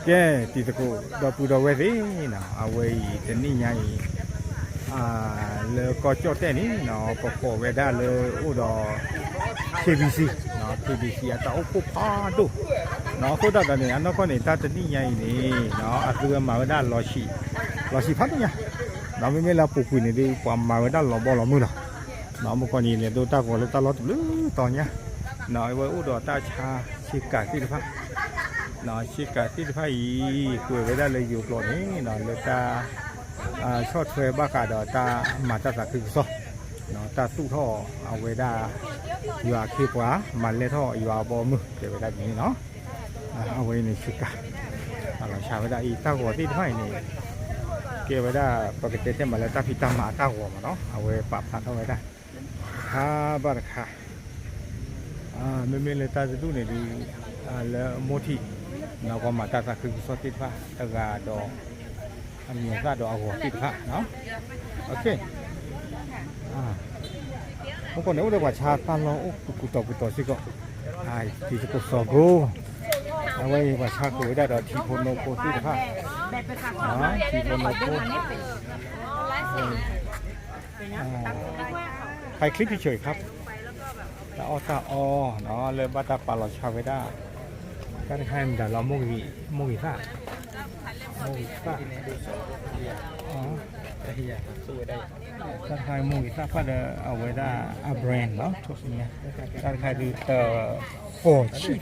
แกตีตะกูดอปูดอเวสิเนาะเอาไว้จะนี่ไงเลยก็จอดแต่นี้เนาะก็เวด้าเลยอุดอ KBC เนาะ KBC อ่ะตาโอ้ปุ๊บดูเนาะเขาได้เนี่ยอันนั้นก็เนี่ยตาจะนี่ไงนี่เนาะอ่ะคือมาเวด้ารอชีพัดเนี่ยเนาะไม่เราปลูกเนี่ยดีกว่ามาเวด้ารอบอลมือเนาะเนาะเมื่อก่อนนี้เนี่ยดูตาก่อนแล้วตาล้อตื้อตอนเนี้ยเนาะไว้อุดอตาชาชิกาที่พักเนาะชิกาที่พักอีคุยเวด้าเลยอยู่ปลอดนี้เนาะเลยตาชอบเฟบ้ากาดอตามาตาสักคือซอเนาะตาสู้ท่อเอาเวด้าอยู่อาคีกว่ามันเลยท่ออยู่อาบอมือเดี๋ยวเวด้าอย่างนี้เนาะเอาไว้ในชิกาเราชาเวด้าอีตาหัวที่พักนี่เกี่ยวเวด้าปกติเต็มมาแล้วตาพิตามาตาหัวมาเนาะเอาไว้ปรับพันเอาไว้ได้ค่ะบาร์ค่ะไม่เลยตาจะดูเนี่ยดีแล้วโมทีเราก็มาตาสักคือซอติดผ้าตะกาดอกอันนี้ก็ดอกหัวติดผ้าเนาะโอเคเมื่อก่อนเนี่ยเราว่าชาตันเราโอ้กุต่อสิก็ที่จะกดสอบรู้เอาไว้ว่าชาคุยได้ดอกทีโพโนโคติดผ้าทีโพโนโคใครคลิปเฉยครับตาอเนาะเลยบัตรปลาหลอดชาไว้ได้ก็ได้ให้มันแต่เราโมกิซ่าอ๋อได้ยังสู้ได้ถ้าใครโมกิซ่าก็จะเอาไว้ได้แบรนด์เนาะทุกสิ่งเนี่ยถ้าใครดูโฟชิ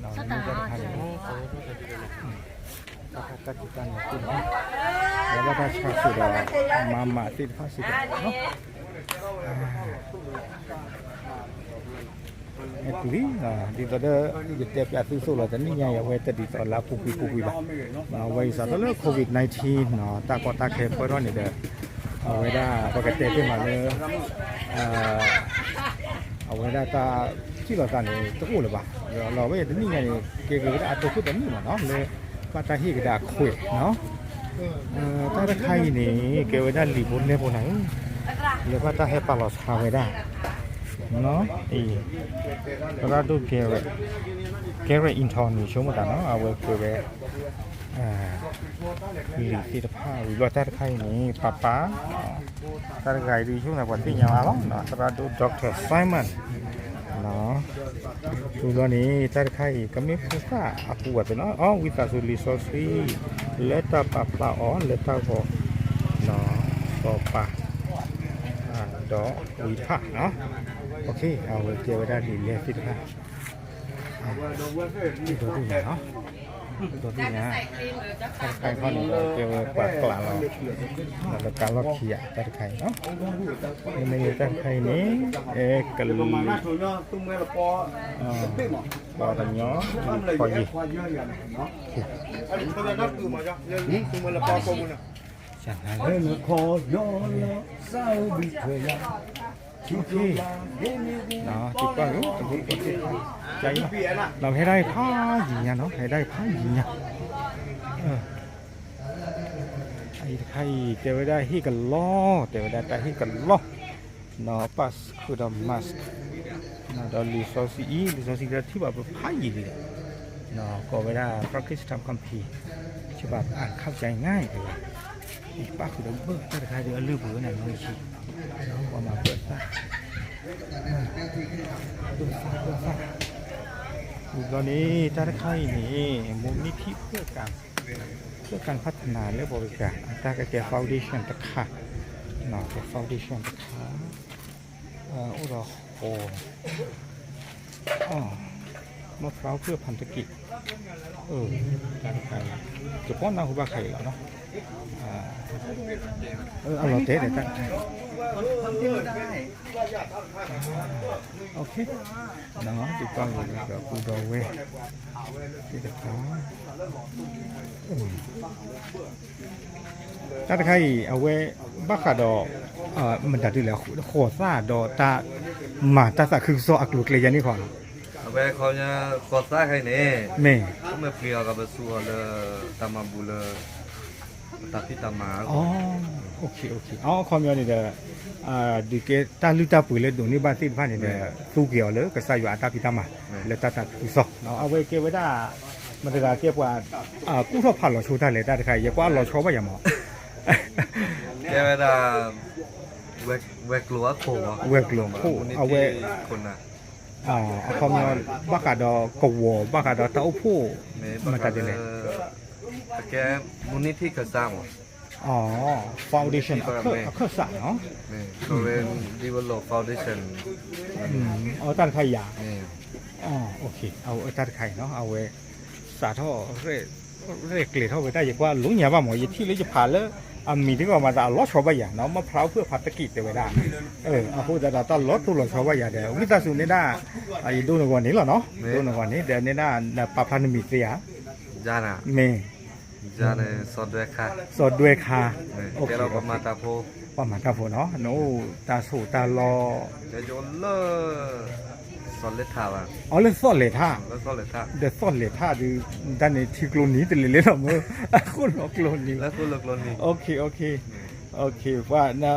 เราไม่ได้ทำก็ติดตั้งอย่างนี้เนาะแล้วก็ถ้าชาสุดมาติดผ้าสีเนาะitu di pada setiap isu lah tadi nya ya wei tadi soal pupi bah wei salah COVID-19 tak kota ke peron ni dah wei dah pakai tepi mana wei dah tak cila kan ni teruk lah bahเราwei tadi nya ni ke atau tu tadi lah le patahi ke dah kuih tak ada kai ni ke wei dah libur ni pun nang le patahi palos wei dah nó thì ra đôi cái intern thì chúng ta nó ở về lì thì tập hai loại tay khai này papa tay gái đi chúng là quản lý nhà lắm nó ra đôi Dr. Simon nóตัวนี้tay khaiก็ไม่พูดว่าaku buat nó kita sulit sosial letak papa letak kok nó papa đó ủy thác nóโอเคเอาเกี่ยวได้ดีเลยสิครับตัวที่ไหนเนาะตัวที่ไหนใครเขาเนี่ยเกี่ยวปากกลางเราแล้วการล็อกเขียตัดไข่เนาะไม่มีตัดไข่นี้กะลีปอตันย้อปอยีฉันให้ขอย้อนเศร้าบิดเธอโอเคเนาะจิตว่ารู้ใจเราให้ได้ผ้าหญิงเนาะให้ได้ผ้าหญิงไอ้ใครเจอได้ที่กันล้อเจอได้แต่ที่กันล้อเนาะปัสคือดมัสเนาะดอลลิซอซีที่แบบผ้าหญิงเลยเนาะก็ไม่ได้พระคริสต์ทำคัมภีร์ฉบับอ่านเข้าใจง่ายเลยป้าคือดเบิร์แต่ใครเดือดเลือดเบื่อหนังเลยชีก็มาเปิดซะตอนนี้ถ้าใครนี่มูลนิธิเพื่อการพัฒนาและบริการตาแก่ฟาวเดชั่นตะขาหน่อแก่ฟาวเดชั่นตะขาอุดรโมะพร้าวเพื่อพันธกิจตาใครจะป้อนนางหัวใครแล้วเนาะเอาเราเตะได้ตั้งโอเคเนาะติดต่ออยู่กับปูดอเวที่จะท้าถ้าใครเอาไว้บ้าขาดอมันจะดีแล้วขอซาดอตาหมาตาสักคือโซอักลุกเลยยันนี่ก่อนเอาไว้เขาจะขอซาใครเนี่ยแม่ก็ไม่เปลี่ยวกับสัวเลยตามาบุเลยตาพิตามาโอเคคอมยอนี่เด้อดีเกตาลุตาปุ๋ยเลยดูนี่บ้านที่บ้านนี่เด้อตู้เกี่ยวเลยก็ใส่อยู่อาตาพิตามาแล้วตาคือซอกเนาะเอาไว้เก็บไว้ได้ มันจะเก็บว่ากู้ทอผ่านหล่อชูได้เลยได้ใครอย่ากว่าหล่อชอบไปอย่าหมอ แกเวลาเวกลัวโผล่ เวกลัวโผล่เอาเว คนน่ะ เขามีบักกาดอกวัวบักกาดอเต้าผู้มันจะได้เลย แกมูลนิธิกระซัง foundation เครื่องสั่งเนาะ นี่ Korean Develop Foundation ตันใครอยาก นี่ โอเคเอาตัดไข่เนาะเอาไว้สาท่อเร่เกลี่ยเท่าไปได้อย่างว่าลุงอย่าว่าหมอยี่ที่เลยจะผ่านแล้วมีที่ก็มาจะล้อชาวบ้านเนาะมะพร้าวเพื่อผัดตะกี้เดี๋ยวไปได้เอาพูดแต่ตอนล้อตัวหล่อชาวบ้านเดี๋ยววิตาสุนี่ได้ดูหนึ่งวันนี้เหรอเนาะดูหนึ่งวันนี้เดี๋ยวนี่น่าปะพันมิตรยา จานะ เม จานะสดด้วยค่ะ สดด้วยค่ะโอเค แกเราประมาณตาโพ ประมาณครับผมเนาะโน้ตาสูตาลอ จะโยนเลสดเล็ดท่าว่ะ เล่นซ่อนเลยท่า แล้วสดเล็ดท่า เดี๋ยวซ่อนเลยท่าดูด้านในที่กลุ่มนี้แต่เล่นๆหรอมึงคุณหลอกกลุ่มนี้ แล้วคุณเลิกลนนี่ โอเคว่านะ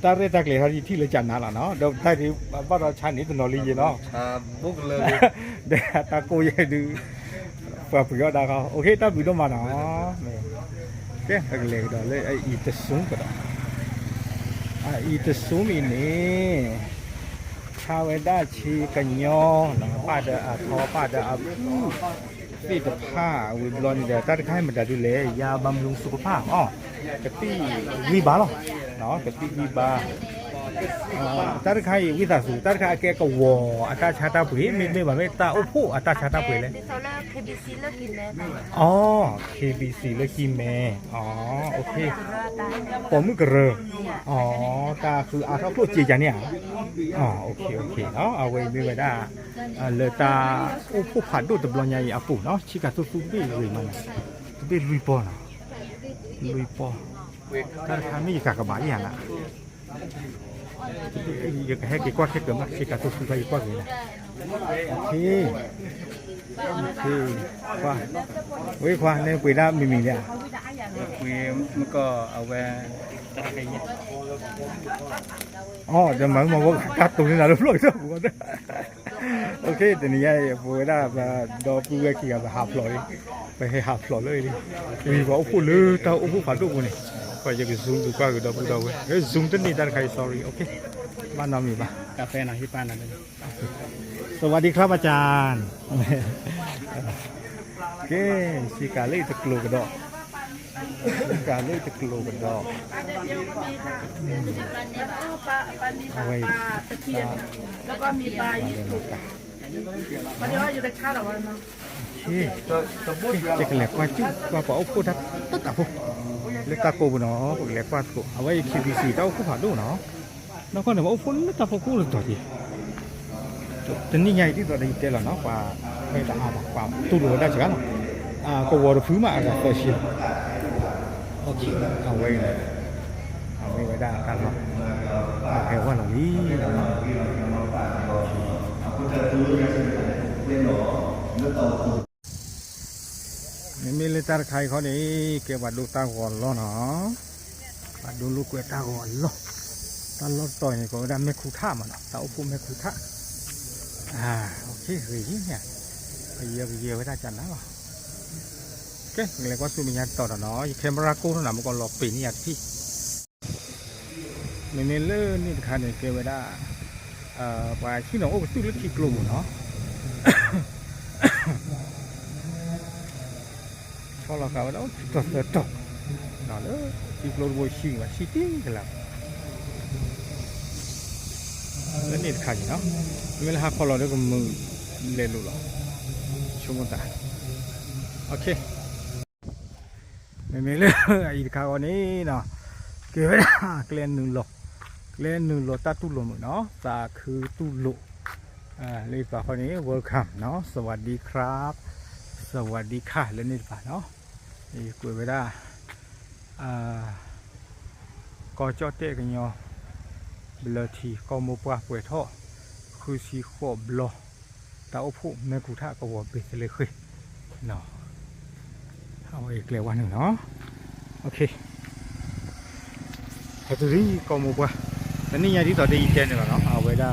ตาเรตากเลยที่เลยจันนาล่ะเนาะเดี๋ยวได้ที่บ้านเราชันนี้ตัวนอลีเนาะ ชาบุกเลย เดี๋ยวตาโกยดูฝ่าปุ๋ยดาเขาโอเคตาปุ๋ยต้องมาเนาะเดี๋ยวเลยดอเลยไออีตสูงก็ได้อีตสูงมีนี่ชาวด้าชีกันยอนะป้าเดอาทอป้าเดอาผู้ปีตผ้าวิบลอนเดี๋ยวตัดให้มันดูเลยยาบำรุงสุขภาพกะตีวีบาหรอเนาะกะตีวีบาตัดให้วิตาสูตัดให้แกก็วออัตราชาตาปุ๋ยไม่แบบไม่ตาโอ้ผู้อัตราชาตาปุ๋ยเลย เขาเลิก KBC เลิกกินแล้ว KBC เลยกินแม่โอเค ตา ผมกระเรตาคือเขาพูดจีจันเนี่ยโอเคเนาะเอาไว้ไม่ไว้ได้เลยตาโอ้ผู้ผ่านดูตะบลอนใหญ่อาปู่เนาะชิคาตุฟุบี้ลุยมันตุบี้ลุยปอนะลุยปอถ้าทำไม่ยากกับบาอย่างละอยากให้กี่กว่าแค่เกินมาชิคาตุฟุบี้กว่าเลยนะโอเคว่าเว้ยว่าเนี่ยปุ๋ยน้ำมีเนี่ยปุ๋ยมันก็เอาไว้อะไรเงี้ยเดี๋ยวมันว่ากัดตรงนี้นะรู้เลยใช่ไหมโอเคแต่นี่ไอ้ปุ๋ยน้ำดอกปุ๋ยกี่กับหาฟลอยไปให้หาฟลอยเลยดิมีว่าโอ้โหเลยตาโอ้โหผ่านดูกูนี่ก็จะไปซูมดูกว่าก็ดอกปุ๋ยดอกเว้ยซูมตัวนี้ด้านใคร sorry โอเคบ้านน้ำมีปะกาแฟนะที่ป้านนั่นเลยสวัสดีครับอาจารย์โอเคสิกาเลยตะกลูกดอกกาเลยตะกลูกดอกเอาไว้ ตะเคียนแล้วก็มีปลาญี่ปุ่นมันเรียกว่าอยู่ในชาติหรอวะเนาะ จะกันแหลกว่าจุ๊กว่าเปล่าพูดทับตุ๊ดอ่ะพวกเล็กตาโกบุเนาะพวกแหลกว่ากูเอาไว้ KBC เต้าคู่ผ่าดูเนาะแล้วก็เนี่ยว่าคนไม่ตาพวกกูเลยตัวดีแต่นี่ใหญ่ที่ตัวนี้เจ๋งแล้วเนาะกว่าไม่ตาอาบกว่าตู้ดูได้ใช่ไหมก็วอร์ฟื้นมาอะไรก็ชิลโอเคเอาไว้เลยเอาไว้ได้กันเนาะแค่ว่าเรานี่มีเลตาร์ใครเขาเนี่ยเก็บวัดดูตาก่อนล้อเนาะวัดดูลูกเกตาก่อนล้อตอนล้อต่อยนี่ก็ได้ไม่คู่ท่ามันเนาะตาอุปไม่คู่ท่าโอเคเฮ้ยเนี่ยไปเยี่ยมไว้ได้จันนะหรอโอเคเรียกว่าสุมิญญาต่อเนาะแคมราโก้เท่านั้นมันก็หลอกปีนี่อย่างพี่เมเล่นี่คันเนี่ยเก็บไว้ได้ไปที่หนองโอ้สู้เล็กที่กลุ่มเนาะชอบเราเขาแล้วต่อเนาะแล้วที่กลุ่มวัวชิงว่าชิติ้งกันแล้วแล้วนี่คันเนาะเวลาเขาเราได้ก็มือเล่นลูกหรอชั่วโมงตาโอเคไม่เล่อีกคราวนี้เนาะเกี่ยวกับเกลียนหนึ่งหลอกเล่นหนึ่งโลตัดตู้ลมเนาะตาคือตู้โลเลยป่ะคนนี้ welcome เนาะสวัสดีครับสวัสดีค่ะเล่นนี่ป่ะเนาะนี่คุยไปได้ก็จอดเตะกันยอเบลทีก็โมปะป่วยท่อคือสีขวบบล้อตาอุพุแม่กูท่าก็ว่าเบ็ดเลยคุยเนาะเอาอีกเร็ววันหนึ่งเนาะโอเคไอ้ตัวนี้ก็โมปะแล้วนี่ยังที่ต่อได้ยินเสียงเนาะเอาไว้ได้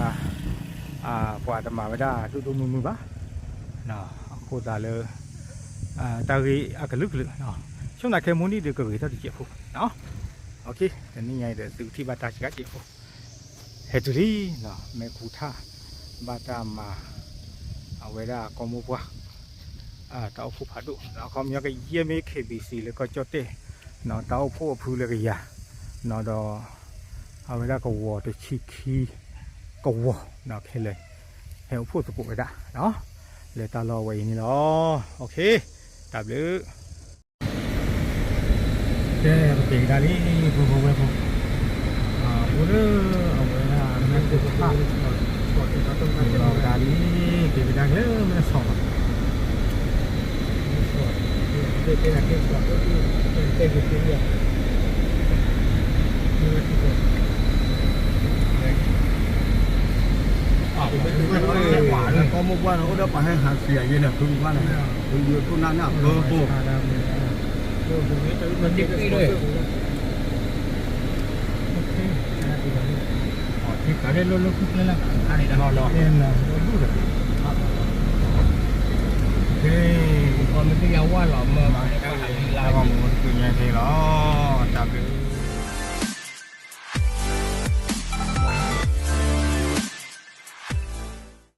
กว่าจะมาไว้ได้ดูมือปะเนาะโคตรเลย ตากีอากลึกเนาะช่วงไหนแค่มูนี่เดี๋ยวก็เกิดที่เจ็บหูเนาะโอเคแต่นี่ไงเดี๋ยวดูที่บาตาชิกาเจ็บหูเฮตุรีเนาะแม่คูท่าบาตามาเอาไว้ได้ก็มูบัวเต้าผู้ผาดุเนาะเขามีก็เยี่ยมเคบีซีแล้วก็จดเต้เนาะเต้าผู้ผู้เลยก็ยาเนาะดอเอาไว้ได้ก็วัวตัวขี้ก็วัวเนาะแค่เลยเฮลพูดสกุลไว้ได้เนาะเลยตาลอไว้นี่เนาะโอเคตับเลยเจ้าเด็กดาลีผู้ผู้ผู้ผู้เรื่องเอาไว้นะแม่ผู้ข้าเราดาลีเด็กดังเยอะไม่สอบเด็กเป็นอะไรสอบก็ที่เป็นเด็กที่เรียนหวานก็มุกว่าเราได้ไปให้หาเสียเยอะเนี่ยคือว่าเนี่ยคืออยู่ทุนนั้นเนี่ยปูมันดิบเลย ที่ขายได้ลดคุกเลยล่ะอันนี้รอเนี่ยนะดูเลยเฮ้ย còn cái dầu quá lợm mà lào mà